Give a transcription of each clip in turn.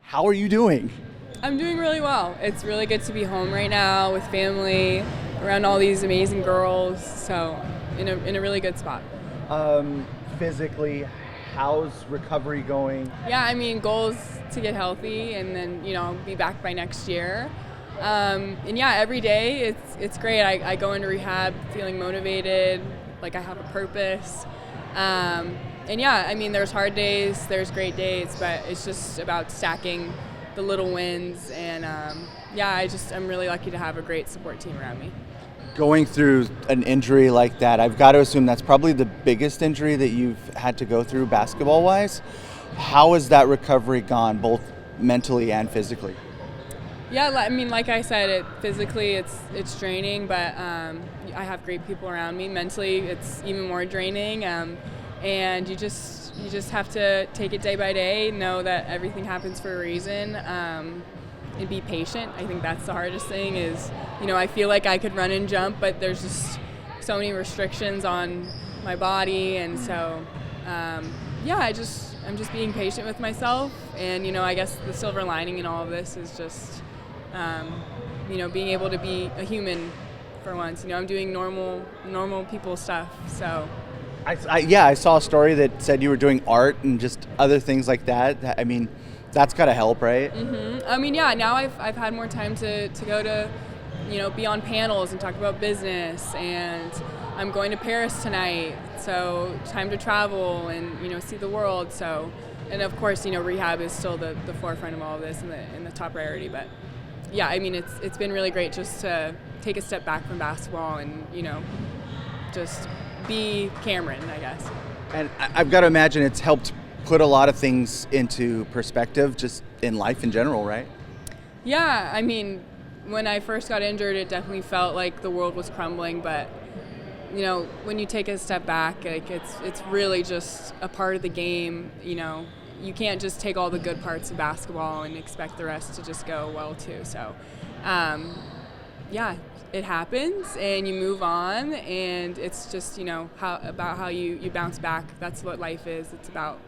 How are you doing? I'm doing really well. It's really good to be home right now with family, around all these amazing girls, so in a really good spot. Physically, how's recovery going? Yeah, I mean, goal is to get healthy and then, be back by next year. And yeah, every day it's great. I go into rehab feeling motivated, like I have a purpose. And yeah, I mean, there's hard days, there's great days, but it's just about stacking the little wins. And yeah, I'm really lucky to have a great support team around me. Going through an injury like that, I've got to assume that's probably the biggest injury that you've had to go through basketball-wise. How has that recovery gone, both mentally and physically? Yeah, I mean, like I said, physically it's draining, but I have great people around me. Mentally, it's even more draining, and you just have to take it day by day. Know that everything happens for a reason, and be patient. I think that's the hardest thing. Is I feel like I could run and jump, but there's just so many restrictions on my body, and so yeah, I'm just being patient with myself, and I guess the silver lining in all of this is just. Being able to be a human for once. I'm doing normal people stuff. So, I saw a story that said you were doing art and just other things like that. I mean, that's got to help, right? Mm-hmm. I mean, yeah. Now I've had more time to go to, be on panels and talk about business, and I'm going to Paris tonight. So time to travel and see the world. So, and of course, rehab is still the forefront of all of this and the top priority, but. Yeah, I mean, it's been really great just to take a step back from basketball and, just be Cameron, I guess. And I've got to imagine it's helped put a lot of things into perspective just in life in general, right? Yeah, I mean, when I first got injured, it definitely felt like the world was crumbling, but, when you take a step back, like it's really just a part of the game, You can't just take all the good parts of basketball and expect the rest to just go well too. So, yeah, it happens and you move on, and it's just how you bounce back. That's what life is. It's about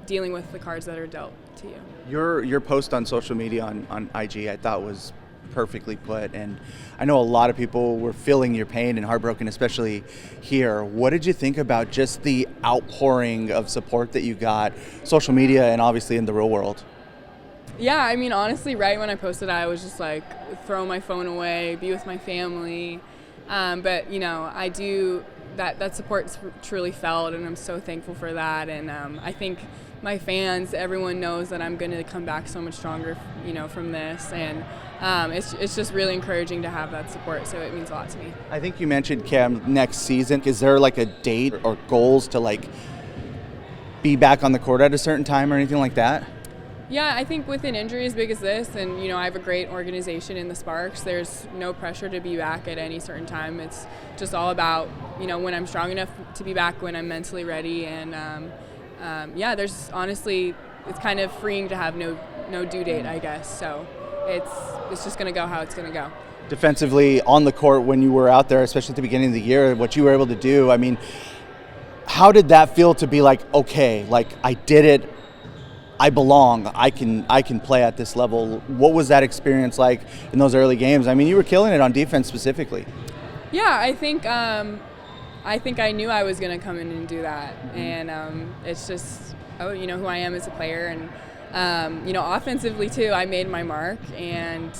dealing with the cards that are dealt to you. Your post on social media on IG I thought was perfectly put, and I know a lot of people were feeling your pain and heartbroken, especially here. What did you think about just the outpouring of support that you got, social media and obviously in the real world? Yeah, I mean, honestly, right when I posted, I was just like, throw my phone away, be with my family. But I do that support's truly felt, and I'm so thankful for that. And I think my fans, everyone knows that I'm going to come back so much stronger, from this. And it's just really encouraging to have that support, so it means a lot to me. I think you mentioned, Cam, next season. Is there like a date or goals to like be back on the court at a certain time or anything like that? Yeah, I think with an injury as big as this, and I have a great organization in the Sparks, there's no pressure to be back at any certain time. It's just all about, when I'm strong enough to be back, when I'm mentally ready. And yeah, there's honestly, it's kind of freeing to have no due date, I guess. So it's just going to go how it's going to go. Defensively on the court, when you were out there, especially at the beginning of the year, what you were able to do, I mean, how did that feel to be like, okay, like I did it, I belong, I can play at this level? What was that experience like in those early games? I mean, you were killing it on defense specifically. Yeah, I think I knew I was going to come in and do that. And it's just, who I am as a player. And, offensively too, I made my mark, and,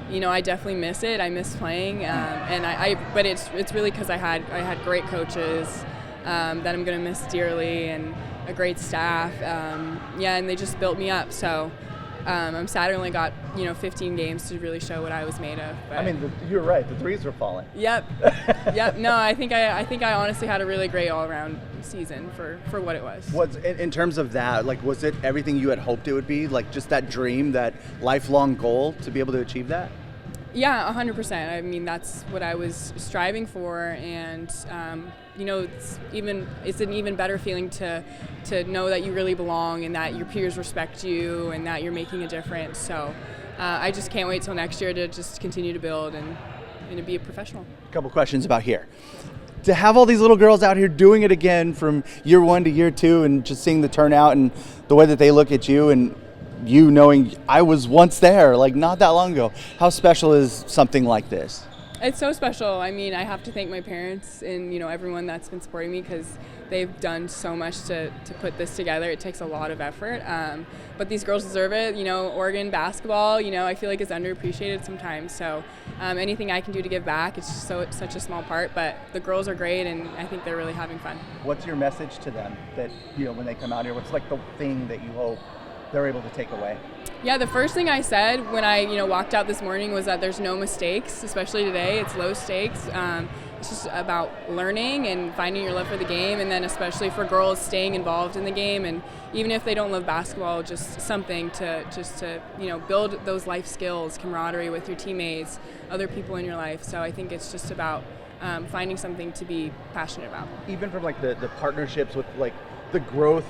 I definitely miss it. I miss playing. But it's really because I had great coaches that I'm going to miss dearly, and a great staff. And they just built me up. So I'm sad I only got 15 games to really show what I was made of. But. I mean, you're right. The threes were falling. Yep. No, I think I honestly had a really great all-around season for what it was. Was in terms of that, like, was it everything you had hoped it would be? Like, just that dream, that lifelong goal to be able to achieve that? Yeah, 100%. I mean, that's what I was striving for, and it's an even better feeling to know that you really belong and that your peers respect you and that you're making a difference. So I just can't wait till next year to just continue to build and to be a professional. A couple questions about here. To have all these little girls out here doing it again from year one to year two, and just seeing the turnout and the way that they look at you, and you knowing I was once there, like not that long ago. How special is something like this? It's so special. I mean, I have to thank my parents and, everyone that's been supporting me, because they've done so much to put this together. It takes a lot of effort, but these girls deserve it. Oregon basketball, I feel like is underappreciated sometimes. So anything I can do to give back, it's such a small part, but the girls are great, and I think they're really having fun. What's your message to them that, when they come out here, what's like the thing that you hope they're able to take away? Yeah, the first thing I said when I walked out this morning was that there's no mistakes, especially today. It's low stakes. It's just about learning and finding your love for the game, and then especially for girls, staying involved in the game, and even if they don't love basketball, just something to build those life skills, camaraderie with your teammates, other people in your life. So I think it's just about finding something to be passionate about. Even from like the partnerships with like the growth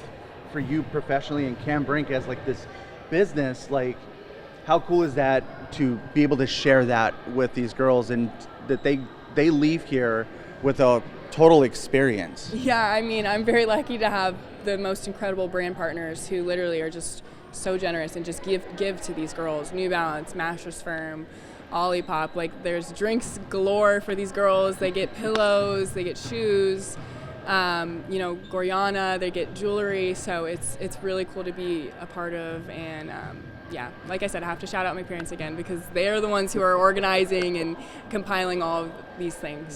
for you professionally and Cam Brink as like this business, like how cool is that to be able to share that with these girls, and that they leave here with a total experience? Yeah, I mean, I'm very lucky to have the most incredible brand partners who literally are just so generous and just give to these girls. New Balance, Mattress Firm, Olipop, like there's drinks galore for these girls. They get pillows, they get shoes, Goriana, they get jewelry. So it's really cool to be a part of. And yeah, like I said, I have to shout out my parents again, because they're the ones who are organizing and compiling all of these things.